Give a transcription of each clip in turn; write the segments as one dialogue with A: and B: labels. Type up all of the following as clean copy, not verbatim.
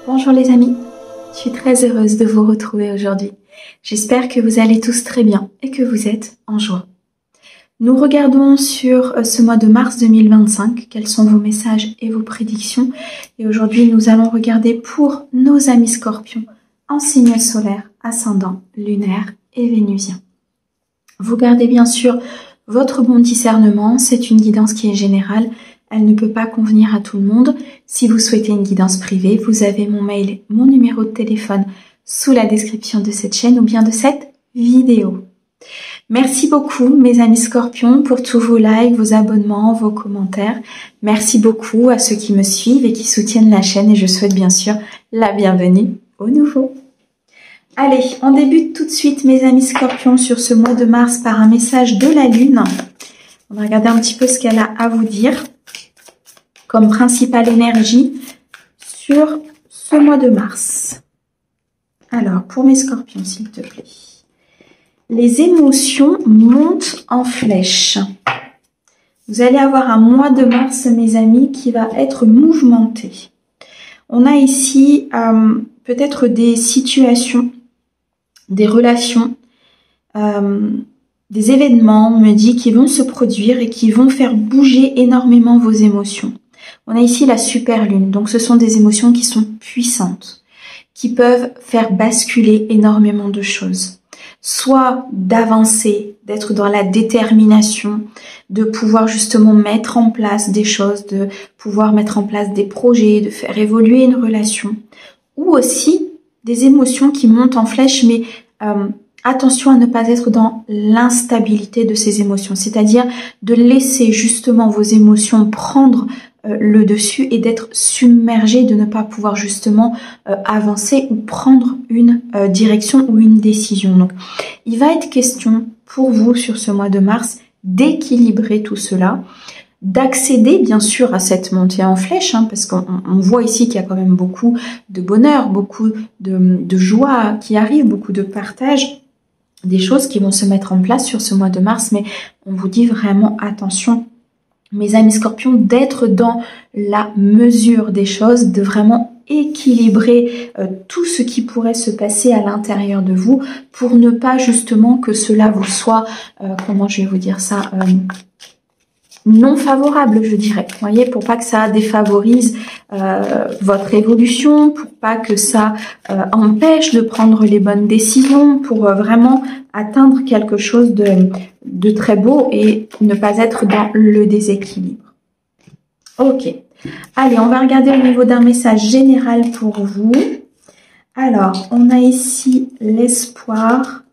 A: Bonjour les amis, je suis très heureuse de vous retrouver aujourd'hui. J'espère que vous allez tous très bien et que vous êtes en joie. Nous regardons sur ce mois de mars 2025 quels sont vos messages et vos prédictions. Et aujourd'hui, nous allons regarder pour nos amis scorpions en signe solaire, ascendant, lunaire et vénusien. Vous gardez bien sûr votre bon discernement, c'est une guidance qui est générale. Elle ne peut pas convenir à tout le monde. Si vous souhaitez une guidance privée, vous avez mon mail et mon numéro de téléphone sous la description de cette chaîne ou bien de cette vidéo. Merci beaucoup mes amis scorpions pour tous vos likes, vos abonnements, vos commentaires. Merci beaucoup à ceux qui me suivent et qui soutiennent la chaîne et je souhaite bien sûr la bienvenue aux nouveaux. Allez, on débute tout de suite mes amis scorpions sur ce mois de mars par un message de la lune. On va regarder un petit peu ce qu'elle a à vous dire comme principale énergie sur ce mois de mars. Alors, pour mes scorpions, s'il te plaît. Les émotions montent en flèche. Vous allez avoir un mois de mars, mes amis, qui va être mouvementé. On a ici peut-être des situations, des relations, des événements, on me dit, qui vont se produire et qui vont faire bouger énormément vos émotions. On a ici la super lune, donc ce sont des émotions qui sont puissantes, qui peuvent faire basculer énormément de choses. Soit d'avancer, d'être dans la détermination, de pouvoir justement mettre en place des choses, de pouvoir mettre en place des projets, de faire évoluer une relation. Ou aussi des émotions qui montent en flèche, mais attention à ne pas être dans l'instabilité de ces émotions, c'est-à-dire de laisser justement vos émotions prendre le dessus et d'être submergé, de ne pas pouvoir justement avancer ou prendre une direction ou une décision. Donc, il va être question pour vous sur ce mois de mars d'équilibrer tout cela, d'accéder bien sûr à cette montée en flèche, parce qu'on voit ici qu'il y a quand même beaucoup de bonheur, beaucoup de joie qui arrive, beaucoup de partage, des choses qui vont se mettre en place sur ce mois de mars, mais on vous dit vraiment attention, mes amis scorpions, d'être dans la mesure des choses, de vraiment équilibrer tout ce qui pourrait se passer à l'intérieur de vous pour ne pas justement que cela vous soit, comment je vais vous dire ça, non favorable, je dirais. Vous voyez, pour pas que ça défavorise votre évolution, pour pas que ça empêche de prendre les bonnes décisions, pour vraiment atteindre quelque chose de très beau et ne pas être dans le déséquilibre. Ok. Allez, on va regarder au niveau d'un message général pour vous. Alors, on a ici l'espoir,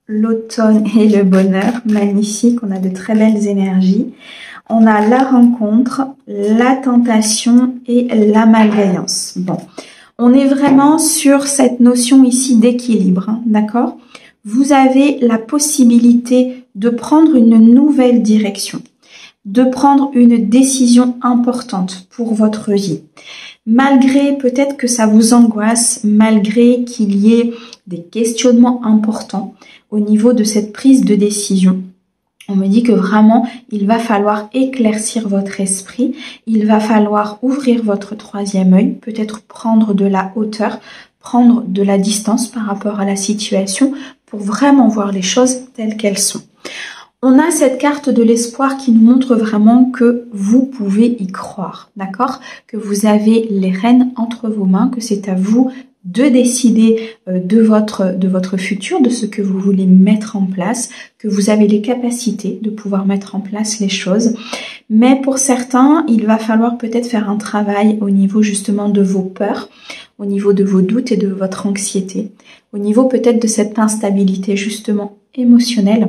A: l'automne et le bonheur. Magnifique, on a de très belles énergies. On a la rencontre, la tentation et la malveillance. Bon, on est vraiment sur cette notion ici d'équilibre, d'accord ? Vous avez la possibilité de prendre une nouvelle direction, de prendre une décision importante pour votre vie. Malgré peut-être que ça vous angoisse, malgré qu'il y ait des questionnements importants au niveau de cette prise de décision. On me dit que vraiment, il va falloir éclaircir votre esprit, il va falloir ouvrir votre troisième œil, peut-être prendre de la hauteur, prendre de la distance par rapport à la situation pour vraiment voir les choses telles qu'elles sont. On a cette carte de l'espoir qui nous montre vraiment que vous pouvez y croire, d'accord ? Que vous avez les rênes entre vos mains, que c'est à vous de décider de votre futur, de ce que vous voulez mettre en place, que vous avez les capacités de pouvoir mettre en place les choses. Mais pour certains, il va falloir peut-être faire un travail au niveau justement de vos peurs, au niveau de vos doutes et de votre anxiété, au niveau peut-être de cette instabilité justement émotionnelle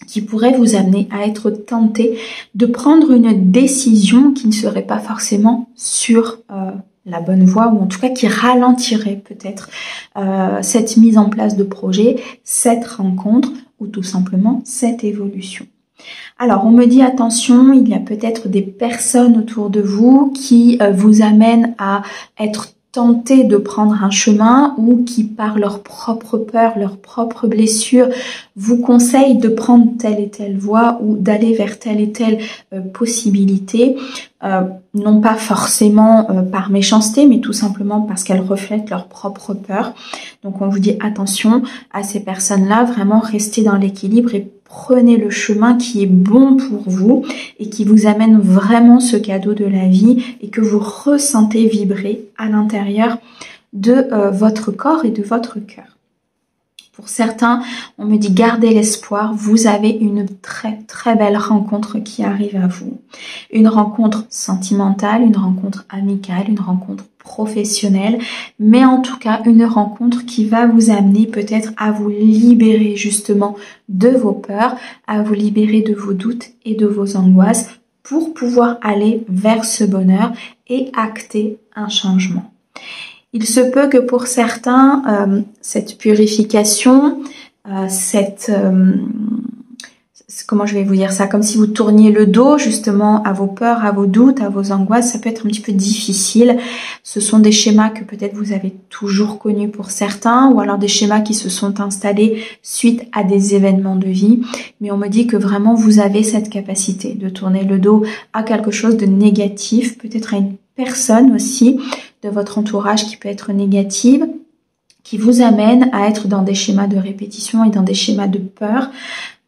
A: qui pourrait vous amener à être tenté de prendre une décision qui ne serait pas forcément sur la bonne voie, ou en tout cas qui ralentirait peut-être cette mise en place de projet, cette rencontre ou tout simplement cette évolution. Alors on me dit attention, il y a peut-être des personnes autour de vous qui vous amènent à être tenter de prendre un chemin ou qui, par leur propre peur, leur propre blessure, vous conseillent de prendre telle et telle voie ou d'aller vers telle et telle possibilité, non pas forcément par méchanceté, mais tout simplement parce qu'elles reflètent leur propre peur. Donc on vous dit attention à ces personnes-là, vraiment restez dans l'équilibre et prenez le chemin qui est bon pour vous et qui vous amène vraiment ce cadeau de la vie et que vous ressentez vibrer à l'intérieur de votre corps et de votre cœur. Pour certains, on me dit gardez l'espoir, vous avez une très très belle rencontre qui arrive à vous. Une rencontre sentimentale, une rencontre amicale, une rencontre professionnelle, mais en tout cas une rencontre qui va vous amener peut-être à vous libérer justement de vos peurs, à vous libérer de vos doutes et de vos angoisses pour pouvoir aller vers ce bonheur et acter un changement. Il se peut que pour certains, cette purification, comment je vais vous dire ça, comme si vous tourniez le dos justement à vos peurs, à vos doutes, à vos angoisses, ça peut être un petit peu difficile. Ce sont des schémas que peut-être vous avez toujours connus pour certains, ou alors des schémas qui se sont installés suite à des événements de vie. Mais on me dit que vraiment vous avez cette capacité de tourner le dos à quelque chose de négatif, peut-être à une personne aussi de votre entourage qui peut être négative, qui vous amène à être dans des schémas de répétition et dans des schémas de peur,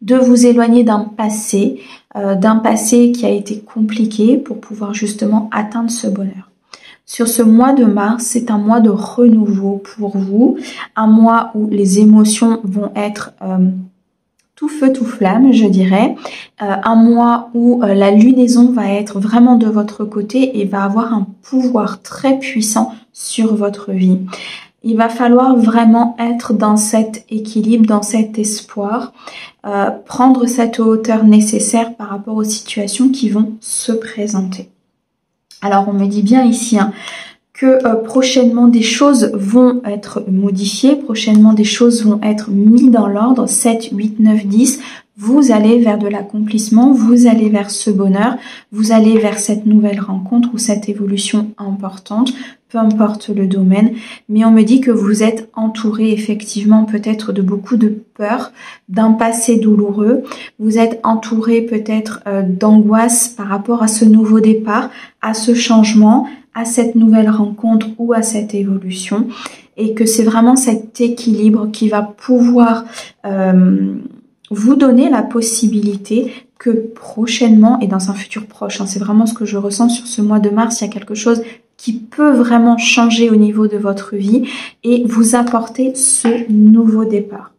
A: de vous éloigner d'un passé qui a été compliqué pour pouvoir justement atteindre ce bonheur. Sur ce mois de mars, c'est un mois de renouveau pour vous, un mois où les émotions vont être tout feu, tout flamme, je dirais. Un mois où la lunaison va être vraiment de votre côté et va avoir un pouvoir très puissant sur votre vie. Il va falloir vraiment être dans cet équilibre, dans cet espoir, prendre cette hauteur nécessaire par rapport aux situations qui vont se présenter. Alors on me dit bien ici que prochainement des choses vont être modifiées, prochainement des choses vont être mises dans l'ordre, 7, 8, 9, 10, vous allez vers de l'accomplissement, vous allez vers ce bonheur, vous allez vers cette nouvelle rencontre ou cette évolution importante, peu importe le domaine, mais on me dit que vous êtes entouré effectivement peut-être de beaucoup de peur, d'un passé douloureux, vous êtes entouré peut-être d'angoisse par rapport à ce nouveau départ, à ce changement, à cette nouvelle rencontre ou à cette évolution, et que c'est vraiment cet équilibre qui va pouvoir vous donner la possibilité que prochainement et dans un futur proche, c'est vraiment ce que je ressens sur ce mois de mars, il y a quelque chose qui peut vraiment changer au niveau de votre vie et vous apporter ce nouveau départ.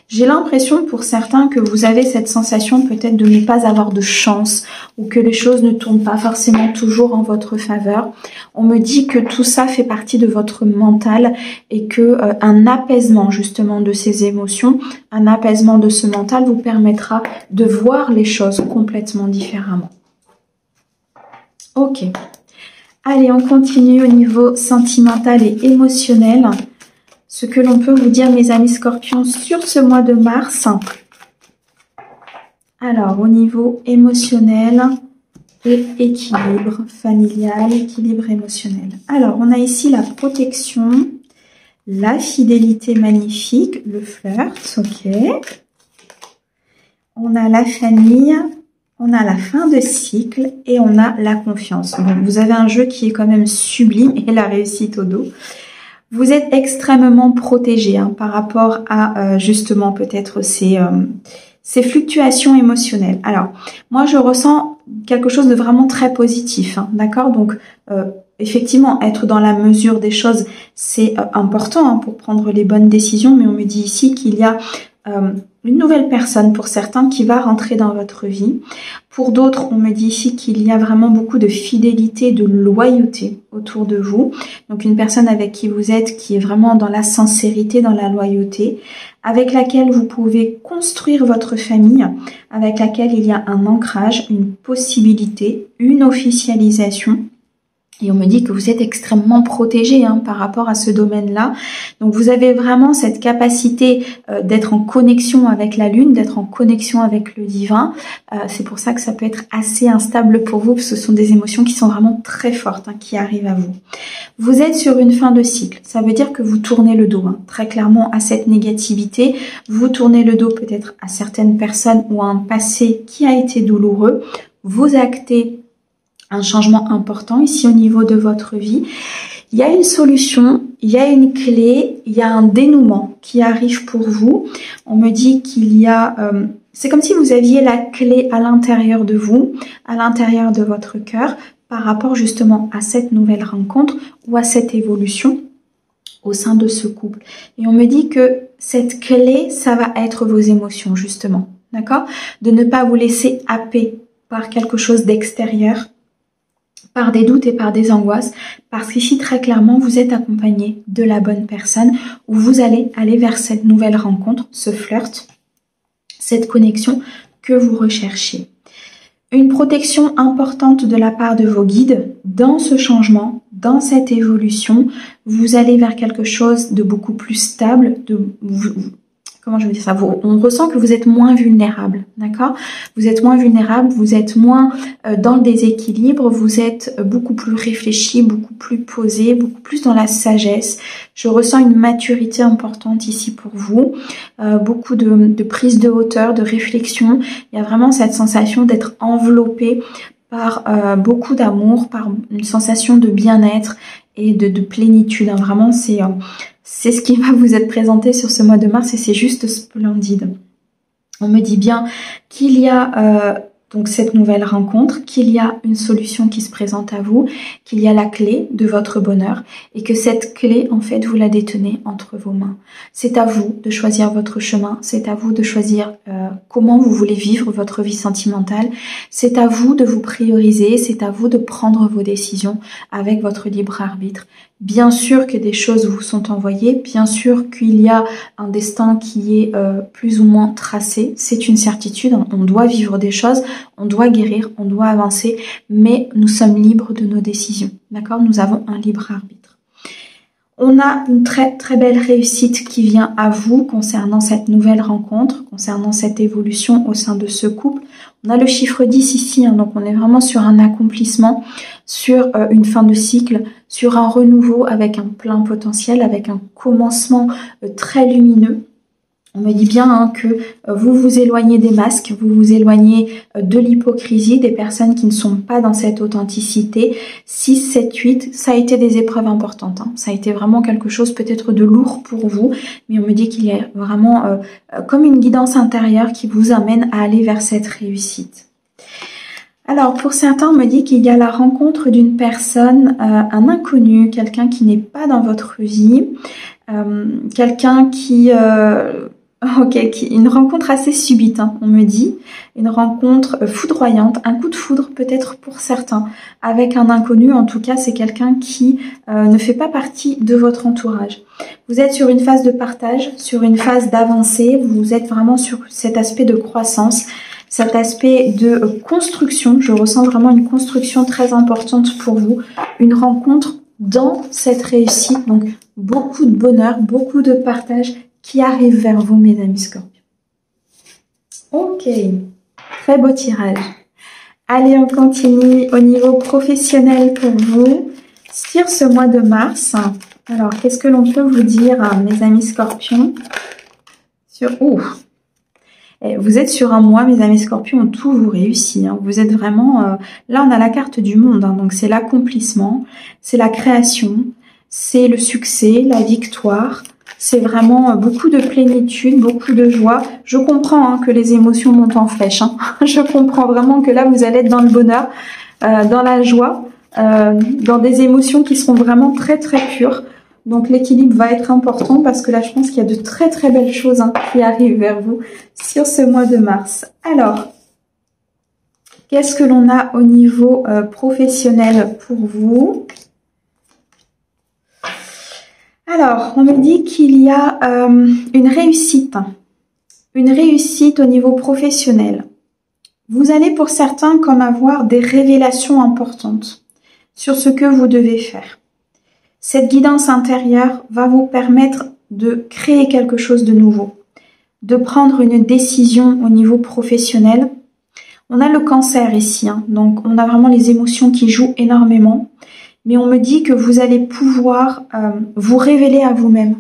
A: J'ai l'impression pour certains que vous avez cette sensation peut-être de ne pas avoir de chance ou que les choses ne tournent pas forcément toujours en votre faveur. On me dit que tout ça fait partie de votre mental et que un apaisement justement de ces émotions, un apaisement de ce mental vous permettra de voir les choses complètement différemment. Ok. Allez, on continue au niveau sentimental et émotionnel. Ce que l'on peut vous dire, mes amis scorpions, sur ce mois de mars. Alors, au niveau émotionnel et équilibre familial, équilibre émotionnel. Alors, on a ici la protection, la fidélité magnifique, le flirt, ok. On a la famille, on a la fin de cycle et on a la confiance. Donc, vous avez un jeu qui est quand même sublime et la réussite au dos. Vous êtes extrêmement protégé par rapport à justement peut-être ces fluctuations émotionnelles. Alors, moi je ressens quelque chose de vraiment très positif, d'accord? Donc, effectivement, être dans la mesure des choses, c'est important pour prendre les bonnes décisions, mais on me dit ici qu'il y a une nouvelle personne pour certains qui va rentrer dans votre vie. Pour d'autres, on me dit ici qu'il y a vraiment beaucoup de fidélité, de loyauté autour de vous. Donc une personne avec qui vous êtes, qui est vraiment dans la sincérité, dans la loyauté, avec laquelle vous pouvez construire votre famille, avec laquelle il y a un ancrage, une possibilité, une officialisation. Et on me dit que vous êtes extrêmement protégé par rapport à ce domaine-là. Donc vous avez vraiment cette capacité d'être en connexion avec la lune, d'être en connexion avec le divin. C'est pour ça que ça peut être assez instable pour vous, parce que ce sont des émotions qui sont vraiment très fortes, qui arrivent à vous. Vous êtes sur une fin de cycle. Ça veut dire que vous tournez le dos, très clairement, à cette négativité. Vous tournez le dos peut-être à certaines personnes ou à un passé qui a été douloureux. Vous actez un changement important ici au niveau de votre vie. Il y a une solution, il y a une clé, il y a un dénouement qui arrive pour vous. On me dit qu'il y a... c'est comme si vous aviez la clé à l'intérieur de vous, à l'intérieur de votre cœur, par rapport justement à cette nouvelle rencontre ou à cette évolution au sein de ce couple. Et on me dit que cette clé, ça va être vos émotions justement, d'accord? De ne pas vous laisser happer par quelque chose d'extérieur, par des doutes et par des angoisses, parce qu'ici très clairement vous êtes accompagné de la bonne personne, où vous allez aller vers cette nouvelle rencontre, ce flirt, cette connexion que vous recherchez. Une protection importante de la part de vos guides dans ce changement, dans cette évolution. Vous allez vers quelque chose de beaucoup plus stable, comment je veux dire ça, on ressent que vous êtes moins vulnérable, d'accord? Vous êtes moins vulnérable, vous êtes moins dans le déséquilibre, vous êtes beaucoup plus réfléchi, beaucoup plus posé, beaucoup plus dans la sagesse. Je ressens une maturité importante ici pour vous, beaucoup de prise de hauteur, de réflexion. Il y a vraiment cette sensation d'être enveloppé par beaucoup d'amour, par une sensation de bien-être et de plénitude. Vraiment, c'est ce qui va vous être présenté sur ce mois de mars et c'est juste splendide. On me dit bien qu'il y a donc cette nouvelle rencontre, qu'il y a une solution qui se présente à vous, qu'il y a la clé de votre bonheur et que cette clé, en fait, vous la détenez entre vos mains. C'est à vous de choisir votre chemin, c'est à vous de choisir comment vous voulez vivre votre vie sentimentale, c'est à vous de vous prioriser, c'est à vous de prendre vos décisions avec votre libre arbitre. Bien sûr que des choses vous sont envoyées, bien sûr qu'il y a un destin qui est plus ou moins tracé, c'est une certitude, on doit vivre des choses, on doit guérir, on doit avancer, mais nous sommes libres de nos décisions, d'accord? Nous avons un libre arbitre. On a une très très belle réussite qui vient à vous concernant cette nouvelle rencontre, concernant cette évolution au sein de ce couple. On a le chiffre 10 ici, donc on est vraiment sur un accomplissement, sur une fin de cycle, sur un renouveau avec un plein potentiel, avec un commencement très lumineux. On me dit bien que vous vous éloignez des masques, vous vous éloignez de l'hypocrisie, des personnes qui ne sont pas dans cette authenticité. 6, 7, 8, ça a été des épreuves importantes. Ça a été vraiment quelque chose peut-être de lourd pour vous, mais on me dit qu'il y a vraiment comme une guidance intérieure qui vous amène à aller vers cette réussite. Alors, pour certains, on me dit qu'il y a la rencontre d'une personne, un inconnu, quelqu'un qui n'est pas dans votre vie, quelqu'un qui... une rencontre assez subite, on me dit, une rencontre foudroyante, un coup de foudre peut-être pour certains, avec un inconnu. En tout cas, c'est quelqu'un qui ne fait pas partie de votre entourage. Vous êtes sur une phase de partage, sur une phase d'avancée, vous êtes vraiment sur cet aspect de croissance, cet aspect de construction. Je ressens vraiment une construction très importante pour vous, une rencontre dans cette réussite, donc beaucoup de bonheur, beaucoup de partage qui arrive vers vous, mes amis Scorpions. Ok, très beau tirage. Allez, on continue au niveau professionnel pour vous sur ce mois de mars. Alors, qu'est-ce que l'on peut vous dire, mes amis Scorpions, sur... Vous êtes sur un mois, mes amis Scorpions, où tout vous réussit. Vous êtes vraiment... là, on a la carte du monde, donc c'est l'accomplissement, c'est la création, c'est le succès, la victoire. C'est vraiment beaucoup de plénitude, beaucoup de joie. Je comprends que les émotions montent en flèche. Je comprends vraiment que là, vous allez être dans le bonheur, dans la joie, dans des émotions qui seront vraiment très très pures. Donc l'équilibre va être important parce que là, je pense qu'il y a de très très belles choses qui arrivent vers vous sur ce mois de mars. Alors, qu'est-ce que l'on a au niveau professionnel pour vous ? Alors, on me dit qu'il y a une réussite au niveau professionnel. Vous allez pour certains comme avoir des révélations importantes sur ce que vous devez faire. Cette guidance intérieure va vous permettre de créer quelque chose de nouveau, de prendre une décision au niveau professionnel. On a le cancer ici, donc on a vraiment les émotions qui jouent énormément, mais on me dit que vous allez pouvoir vous révéler à vous-même,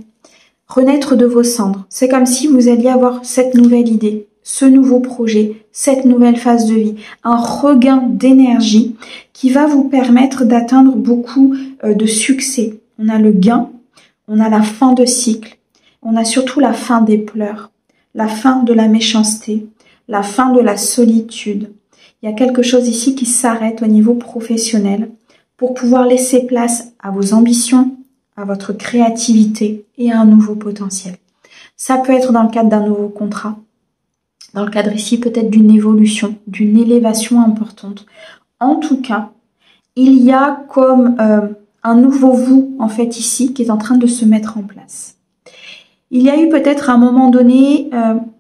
A: renaître de vos cendres. C'est comme si vous alliez avoir cette nouvelle idée, ce nouveau projet, cette nouvelle phase de vie, un regain d'énergie qui va vous permettre d'atteindre beaucoup de succès. On a le gain, on a la fin de cycle, on a surtout la fin des pleurs, la fin de la méchanceté, la fin de la solitude. Il y a quelque chose ici qui s'arrête au niveau professionnel pour pouvoir laisser place à vos ambitions, à votre créativité et à un nouveau potentiel. Ça peut être dans le cadre d'un nouveau contrat, dans le cadre ici peut-être d'une évolution, d'une élévation importante. En tout cas, il y a comme un nouveau vous en fait ici qui est en train de se mettre en place. Il y a eu peut-être à un moment donné,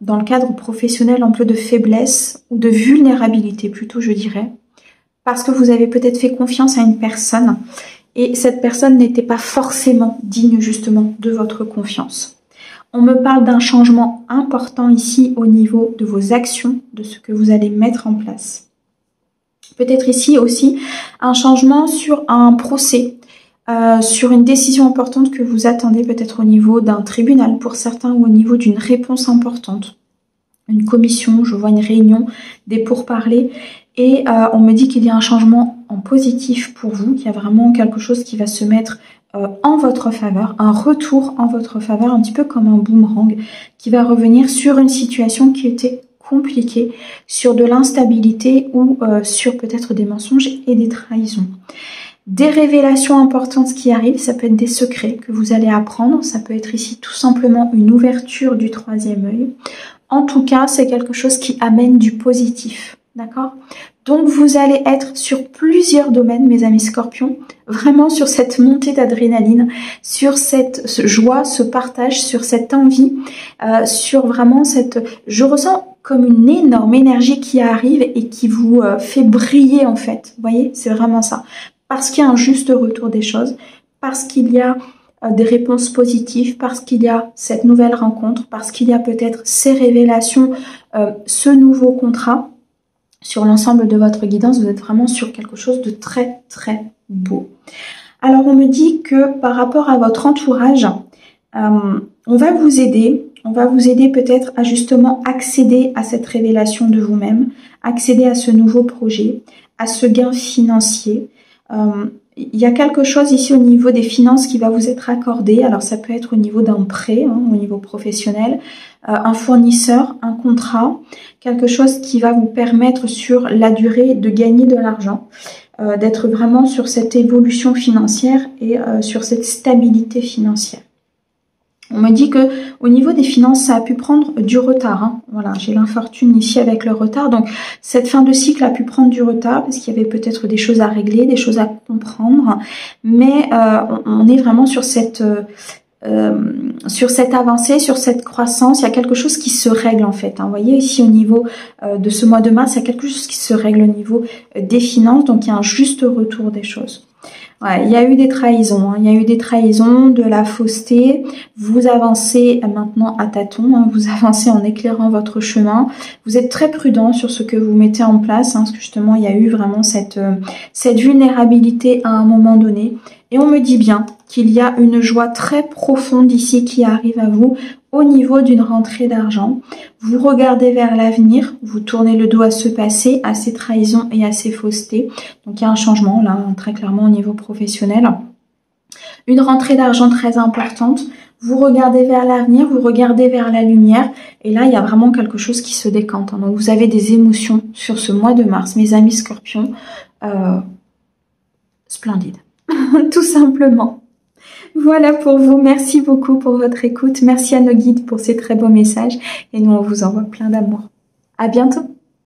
A: dans le cadre professionnel, un peu de faiblesse ou de vulnérabilité plutôt, je dirais, parce que vous avez peut-être fait confiance à une personne et cette personne n'était pas forcément digne justement de votre confiance. On me parle d'un changement important ici au niveau de vos actions, de ce que vous allez mettre en place. Peut-être ici aussi un changement sur un procès, sur une décision importante que vous attendez peut-être au niveau d'un tribunal pour certains ou au niveau d'une réponse importante. Une commission, je vois une réunion, des pourparlers et on me dit qu'il y a un changement en positif pour vous, qu'il y a vraiment quelque chose qui va se mettre en votre faveur, un retour en votre faveur, un petit peu comme un boomerang qui va revenir sur une situation qui était compliquée, sur de l'instabilité ou sur peut-être des mensonges et des trahisons. Des révélations importantes qui arrivent, ça peut être des secrets que vous allez apprendre, ça peut être ici tout simplement une ouverture du troisième œil. En tout cas, c'est quelque chose qui amène du positif, d'accord? Donc vous allez être sur plusieurs domaines, mes amis scorpions, vraiment sur cette montée d'adrénaline, sur cette joie, ce partage, sur cette envie, sur vraiment cette... Je ressens comme une énorme énergie qui arrive et qui vous fait briller en fait, vous voyez? C'est vraiment ça. Parce qu'il y a un juste retour des choses, parce qu'il y a des réponses positives, parce qu'il y a cette nouvelle rencontre, parce qu'il y a peut-être ces révélations, ce nouveau contrat. Sur l'ensemble de votre guidance, vous êtes vraiment sur quelque chose de très très beau. Alors on me dit que par rapport à votre entourage, on va vous aider peut-être à justement accéder à cette révélation de vous-même, accéder à ce nouveau projet, à ce gain financier. Il y a quelque chose ici au niveau des finances qui va vous être accordé. Alors ça peut être au niveau d'un prêt, au niveau professionnel, un fournisseur, un contrat, quelque chose qui va vous permettre sur la durée de gagner de l'argent, d'être vraiment sur cette évolution financière et sur cette stabilité financière. On me dit que au niveau des finances, ça a pu prendre du retard. Voilà, j'ai l'infortune ici avec le retard. Donc, cette fin de cycle a pu prendre du retard parce qu'il y avait peut-être des choses à régler, des choses à comprendre. Mais on est vraiment sur cette avancée, sur cette croissance. Il y a quelque chose qui se règle en fait. Vous voyez ici au niveau de ce mois de mars, il y a quelque chose qui se règle au niveau des finances. Donc, il y a un juste retour des choses. Ouais, il y a eu des trahisons, il y a eu des trahisons, de la fausseté. Vous avancez maintenant à tâtons, vous avancez en éclairant votre chemin. Vous êtes très prudent sur ce que vous mettez en place, parce que justement il y a eu vraiment cette vulnérabilité à un moment donné. Et on me dit bien qu'il y a une joie très profonde ici qui arrive à vous au niveau d'une rentrée d'argent. Vous regardez vers l'avenir, vous tournez le dos à ce passé, à ces trahisons et à ces faussetés. Donc il y a un changement là, très clairement au niveau professionnel. Une rentrée d'argent très importante. Vous regardez vers l'avenir, vous regardez vers la lumière. Et là, il y a vraiment quelque chose qui se décante. Donc vous avez des émotions sur ce mois de mars, mes amis scorpions. Splendide. Tout simplement. Voilà pour vous. Merci beaucoup pour votre écoute. Merci à nos guides pour ces très beaux messages. Et nous, on vous envoie plein d'amour. À bientôt.